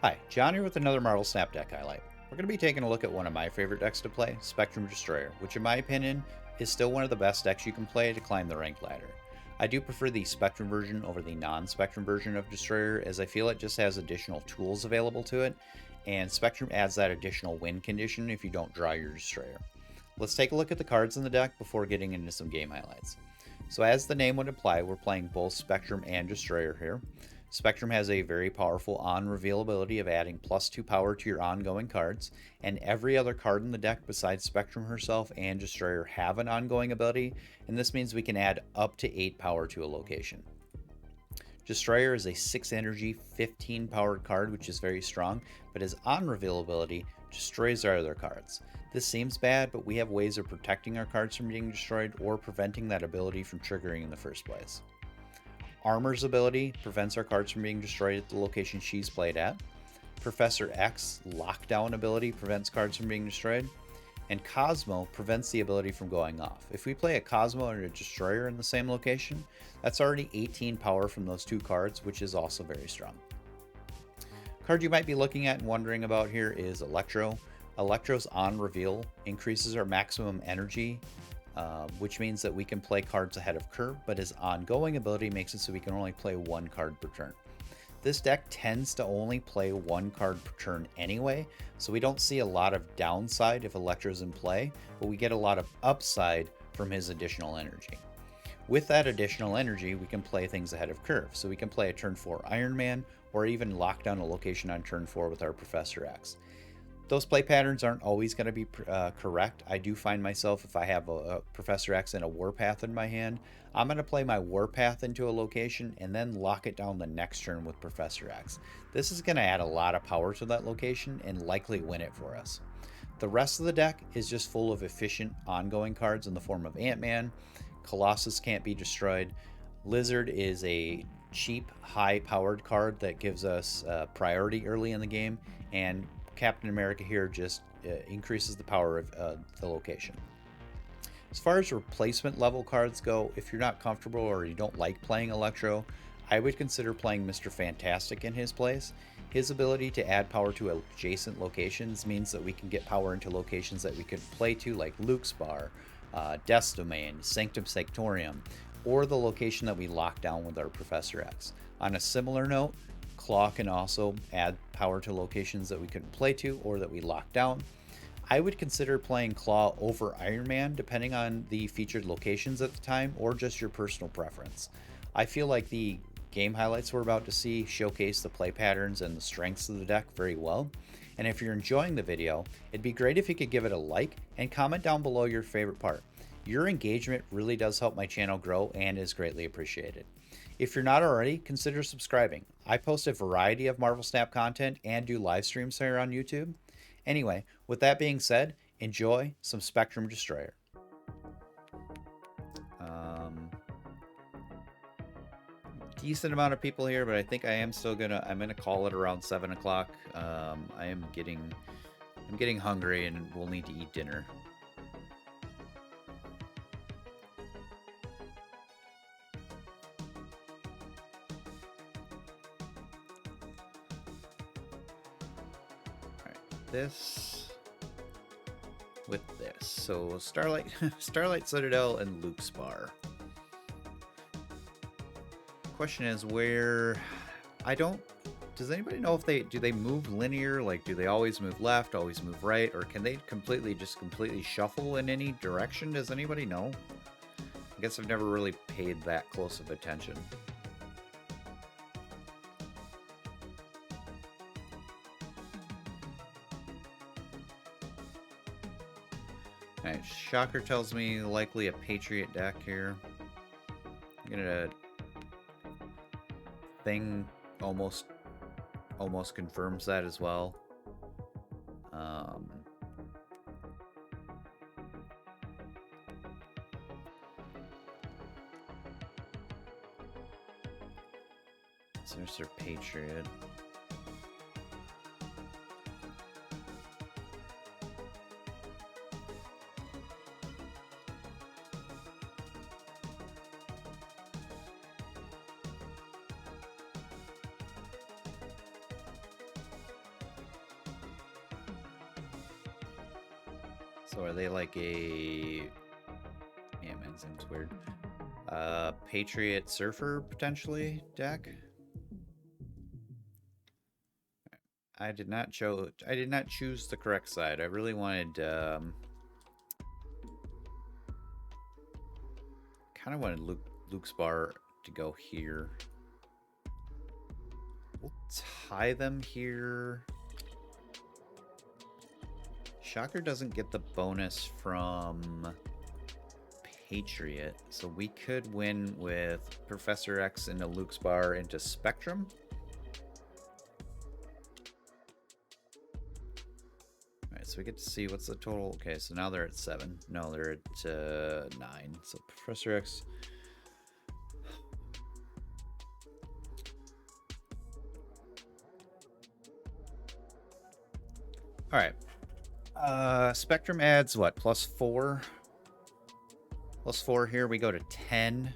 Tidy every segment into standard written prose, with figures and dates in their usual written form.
Hi, John here with another Marvel Snap deck highlight. We're going to be taking a look at one of my favorite decks to play, Spectrum Destroyer, which in my opinion is still one of the best decks you can play to climb the rank ladder. I do prefer the Spectrum version over the non-Spectrum version of Destroyer, as I feel it just has additional tools available to it, and Spectrum adds that additional win condition if you don't draw your Destroyer. Let's take a look at the cards in the deck before getting into some game highlights. So as the name would imply, we're playing both Spectrum and Destroyer here. Spectrum has a very powerful on-reveal ability of adding +2 power to your ongoing cards, and every other card in the deck besides Spectrum herself and Destroyer have an ongoing ability, and this means we can add up to 8 power to a location. Destroyer is a 6 energy, 15 powered card, which is very strong, but his on-reveal ability destroys our other cards. This seems bad, but we have ways of protecting our cards from being destroyed or preventing that ability from triggering in the first place. Armor's ability prevents our cards from being destroyed at the location she's played at. Professor X lockdown ability prevents cards from being destroyed. And Cosmo prevents the ability from going off. If we play a Cosmo and a Destroyer in the same location, that's already 18 power from those two cards, which is also very strong. Card you might be looking at and wondering about here is Electro. Electro's on reveal increases our maximum energy, which means that we can play cards ahead of curve, but his ongoing ability makes it so we can only play one card per turn. This deck tends to only play one card per turn anyway, so we don't see a lot of downside if Electro's in play, but we get a lot of upside from his additional energy. With that additional energy, we can play things ahead of curve, so we can play a turn 4 Iron Man, or even lock down a location on turn 4 with our Professor X. Those play patterns aren't always going to be correct. I do find myself, if I have a Professor X and a Warpath in my hand, I'm going to play my Warpath into a location and then lock it down the next turn with Professor X. This is going to add a lot of power to that location and likely win it for us. The rest of the deck is just full of efficient ongoing cards in the form of Ant-Man. Colossus can't be destroyed. Lizard is a cheap, high-powered card that gives us priority early in the game, and Captain America here just increases the power of the location. As far as replacement level cards go, if you're not comfortable or you don't like playing Electro, I would consider playing Mr. Fantastic in his place. His ability to add power to adjacent locations means that we can get power into locations that we could play to, like Luke's Bar, Death's Domain, Sanctum Sanctorum, or the location that we lock down with our Professor X. On a similar note, Claw can also add power to locations that we couldn't play to or that we lock down. I would consider playing Claw over Iron Man depending on the featured locations at the time or just your personal preference. I feel like the game highlights we're about to see showcase the play patterns and the strengths of the deck very well. And if you're enjoying the video, it'd be great if you could give it a like and comment down below your favorite part. Your engagement really does help my channel grow and is greatly appreciated. If you're not already, consider subscribing. I post a variety of Marvel Snap content and do live streams here on YouTube. Anyway, with that being said, enjoy some Spectrum Destroyer. Decent amount of people here, but I think I'm gonna call it around 7 o'clock. I'm getting hungry and we'll need to eat dinner. This with this. So Starlight Citadel and Luke's Bar. Question is where does anybody know if do they move linear? Like, do they always move left, always move right, or can they completely shuffle in any direction? Does anybody know? I guess I've never really paid that close of attention. Alright, Shocker tells me likely a Patriot deck here. I'm gonna Thing almost confirms that as well. So there's their Patriot. So are they like a... Yeah, man, seems weird. Patriot Surfer, potentially, deck? I did not choose the correct side. I really wanted, kind of wanted Luke's Bar to go here. We'll tie them here. Shocker doesn't get the bonus from Patriot, so we could win with Professor X into Luke's Bar into Spectrum. Alright, so we get to see what's the total. Okay, so now they're at 7. No, they're at 9. So Professor X... Alright. Spectrum adds what? +4? +4 here. We go to 10.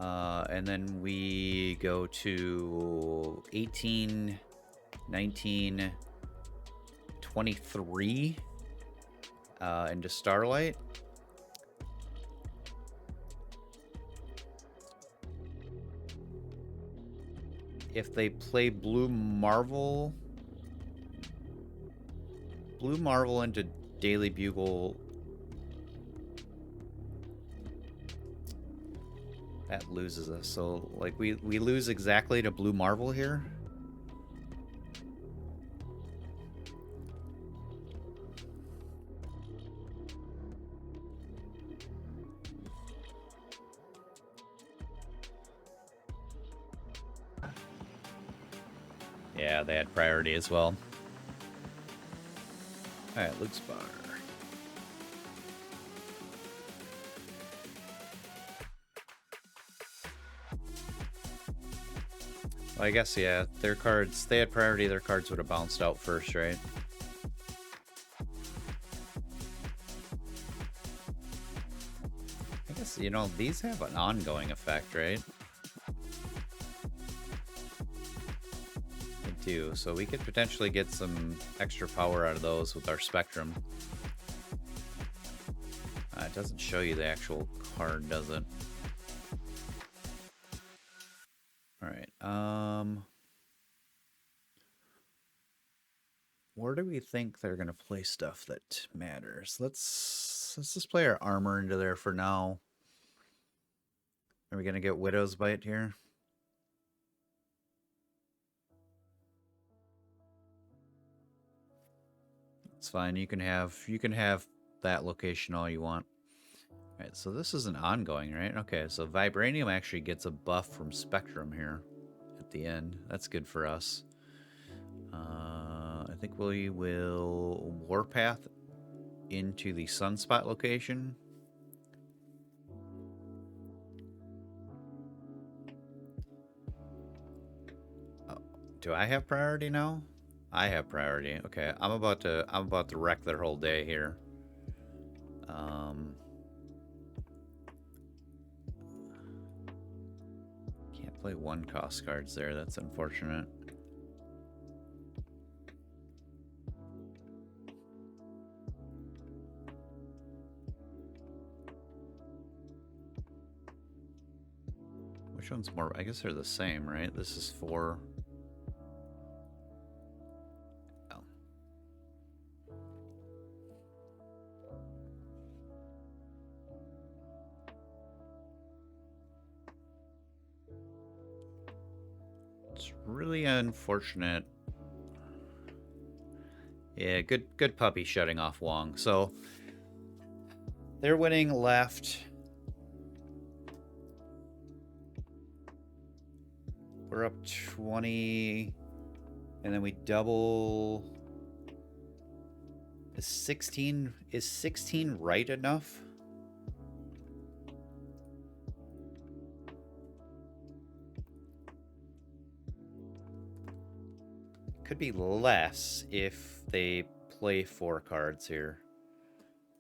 And then we go to 18, 19, 23 into Starlight. If they play Blue Marvel into Daily Bugle, that loses us. So, like, we lose exactly to Blue Marvel here. Yeah, they had priority as well. Alright, Luke's Bar. Well, I guess, yeah, their cards, they had priority, their cards would have bounced out first, right? I guess, you know, these have an ongoing effect, right? They do, so we could potentially get some extra power out of those with our Spectrum. It doesn't show you the actual card, does it? Alright, where do we think they're gonna play stuff that matters? Let's just play our armor into there for now. Are we gonna get Widow's Bite here? It's fine. You can have that location all you want. Alright, so this is an ongoing, right? Okay, so Vibranium actually gets a buff from Spectrum here at the end. That's good for us. I think we will Warpath into the Sunspot location. Oh, do I have priority now? I have priority. Okay, I'm about to wreck their whole day here. Can't play 1-cost cards there. That's unfortunate. Which one's more? I guess they're the same, right? This is 4. Oh. It's really unfortunate. Yeah, good puppy shutting off Wong. So they're winning left. We're up 20, and then we double. Is 16 right enough? Could be less if they play 4 cards here.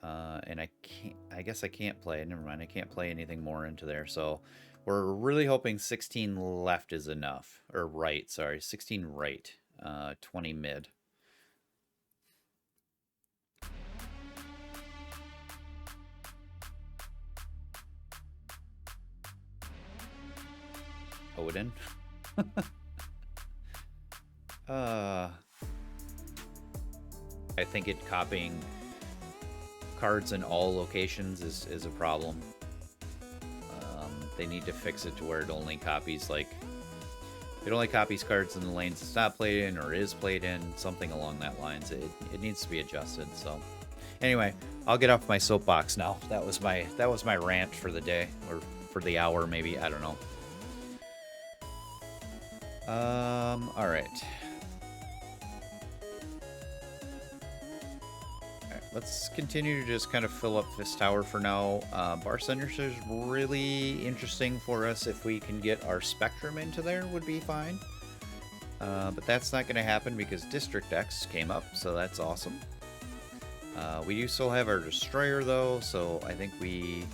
And I guess I can't play. Never mind. I can't play anything more into there. So we're really hoping 16 left is enough. Or right, sorry. 16 right. 20 mid. Odin. I think it copying cards in all locations is a problem. They need to fix it to where it only copies cards in the lanes it's not played in or is played in, something along that lines. It needs to be adjusted. So anyway, I'll get off my soapbox now. That was my rant for the day, or for the hour maybe, I don't know. All right. Let's continue to just kind of fill up this tower for now. Bar Centers is really interesting for us. If we can get our Spectrum into there, would be fine. But that's not going to happen because District X came up, so that's awesome. We do still have our Destroyer, though, so I think we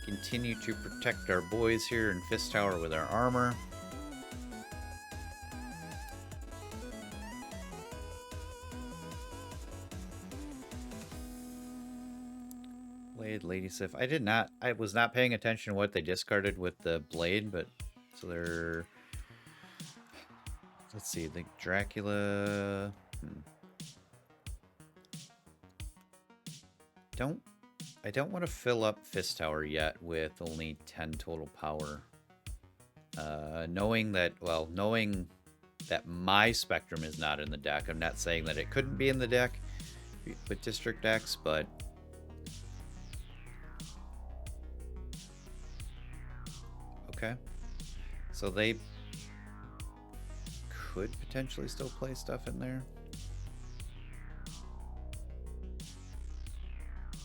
continue to protect our boys here in Fist Tower with our armor. Lady Sif. I was not paying attention to what they discarded with the blade, but so they're, let's see, the Dracula. I don't want to fill up Fist Tower yet with only 10 total power. Knowing that my Spectrum is not in the deck. I'm not saying that it couldn't be in the deck with District X, but okay. So they could potentially still play stuff in there.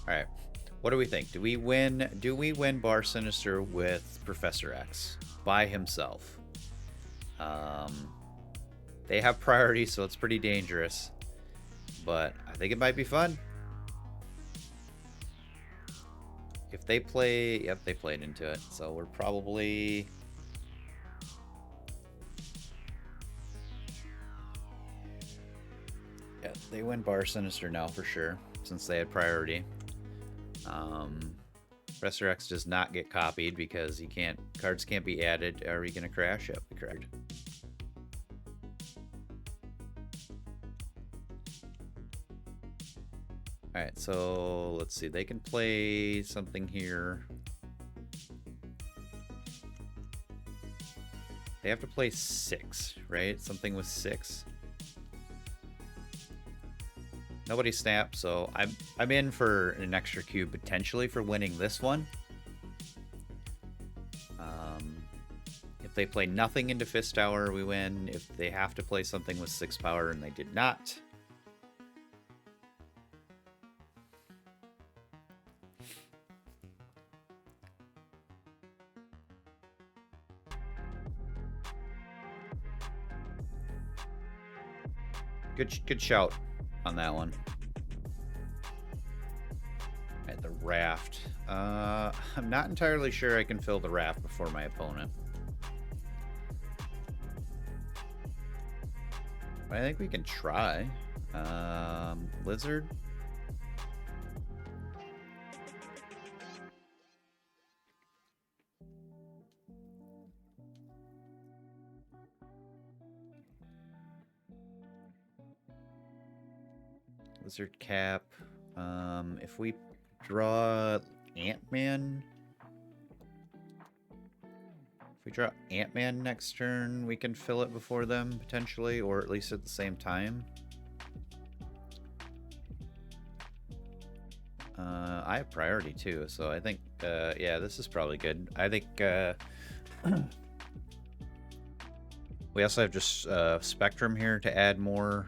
Alright. What do we think? Do we win Bar Sinister with Professor X by himself? They have priority, so it's pretty dangerous. But I think it might be fun. If they play... Yep, they played into it. So we're probably... Yeah, they win Bar Sinister now for sure, since they had priority. Professor X does not get copied because cards can't be added. Are we gonna crash? Yep, we crashed. Alright, so let's see. They can play something here. They have to play 6, right? Something with 6. Nobody snapped, so I'm in for an extra cube potentially for winning this one. If they play nothing into Fist Tower, we win. If they have to play something with 6 power and they did not, good shout on that one. At the raft. I'm not entirely sure I can fill the raft before my opponent. I think we can try. Lizard. Lizard Cap. If we draw Ant-Man... If we draw Ant-Man next turn, we can fill it before them, potentially, or at least at the same time. I have priority, too, so I think, yeah, this is probably good. I think, we also have just Spectrum here to add more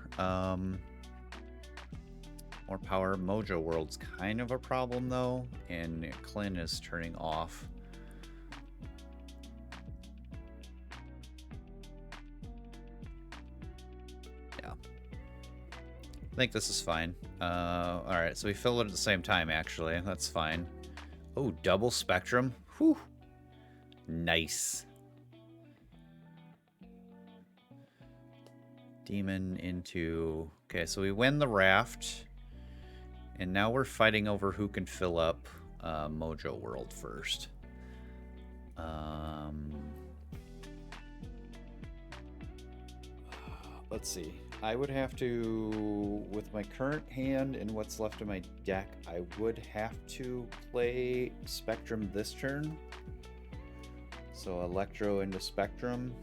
power. Mojo World's kind of a problem, though, and Clint is turning off. Yeah. I think this is fine. Alright, so we fill it at the same time, actually. That's fine. Oh, double Spectrum. Whew. Nice. Demon into... Okay, so we win the raft. And now we're fighting over who can fill up Mojo World first. Let's see. I would have to, with my current hand and what's left of my deck, I would have to play Spectrum this turn. So Electro into Spectrum.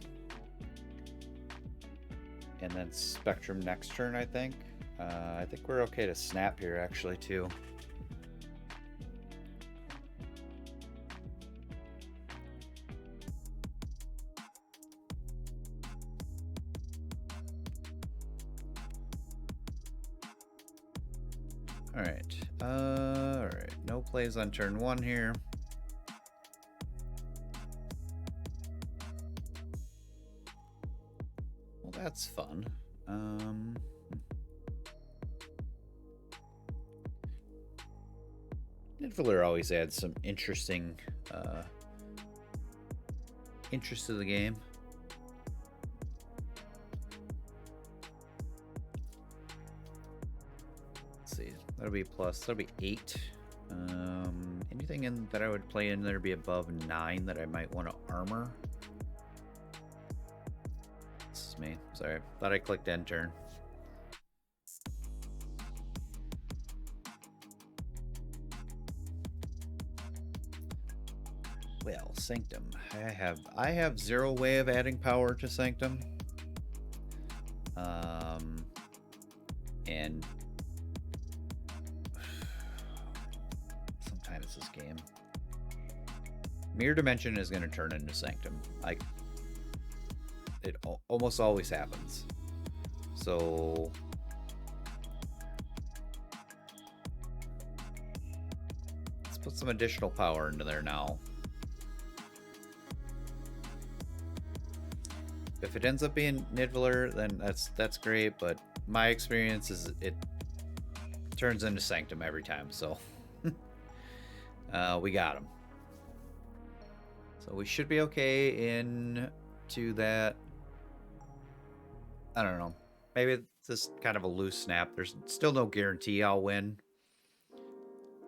And then Spectrum next turn, I think. I think we're okay to snap here, actually, too. Alright, no plays on turn 1 here. Well, that's fun. Nidavellir always adds some interesting interest to the game. That'll be plus. That'll be 8. Anything in that I would play in there be above 9 that I might want to armor. This is me. Sorry. Thought I clicked end turn. Well, Sanctum. I have zero way of adding power to Sanctum. And sometimes this game, Mirror Dimension is going to turn into Sanctum. It almost always happens. So let's put some additional power into there now. If it ends up being Nidavellir, then that's great, but my experience is it turns into Sanctum every time, so we got him. So we should be okay into that. I don't know. Maybe it's just kind of a loose snap. There's still no guarantee I'll win.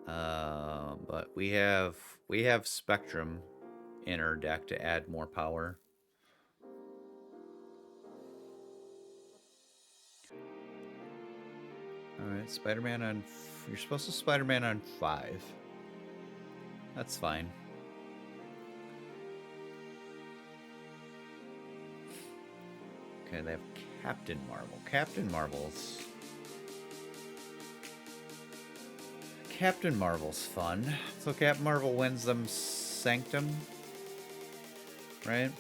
But we have Spectrum in our deck to add more power. Alright, Spider-Man on... You're supposed to Spider-Man on 5. That's fine. Okay, they have Captain Marvel. Captain Marvel's fun. So Captain Marvel wins them Sanctum, right?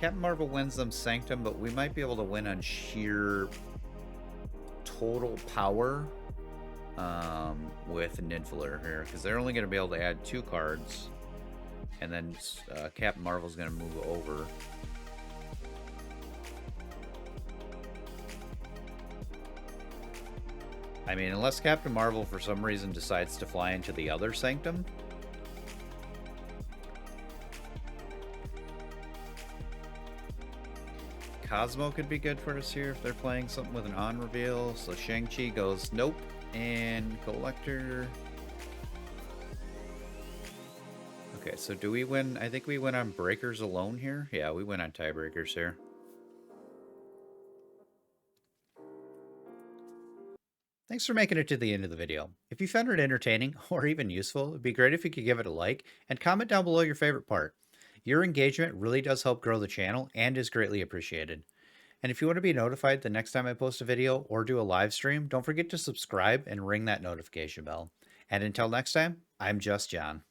Captain Marvel wins them Sanctum, but we might be able to win on sheer total power with Nidavellir here, because they're only going to be able to add 2 cards, and then Captain Marvel's going to move over. I mean, unless Captain Marvel for some reason decides to fly into the other Sanctum. Cosmo could be good for us here if they're playing something with an on reveal. So Shang-Chi goes nope, and Collector. Okay, so do we win? I think we win on breakers alone here. Yeah, we win on tiebreakers here. Thanks for making it to the end of the video. If you found it entertaining or even useful, it'd be great if you could give it a like and comment down below your favorite part. Your engagement really does help grow the channel and is greatly appreciated. And if you want to be notified the next time I post a video or do a live stream, don't forget to subscribe and ring that notification bell. And until next time, I'm Just John.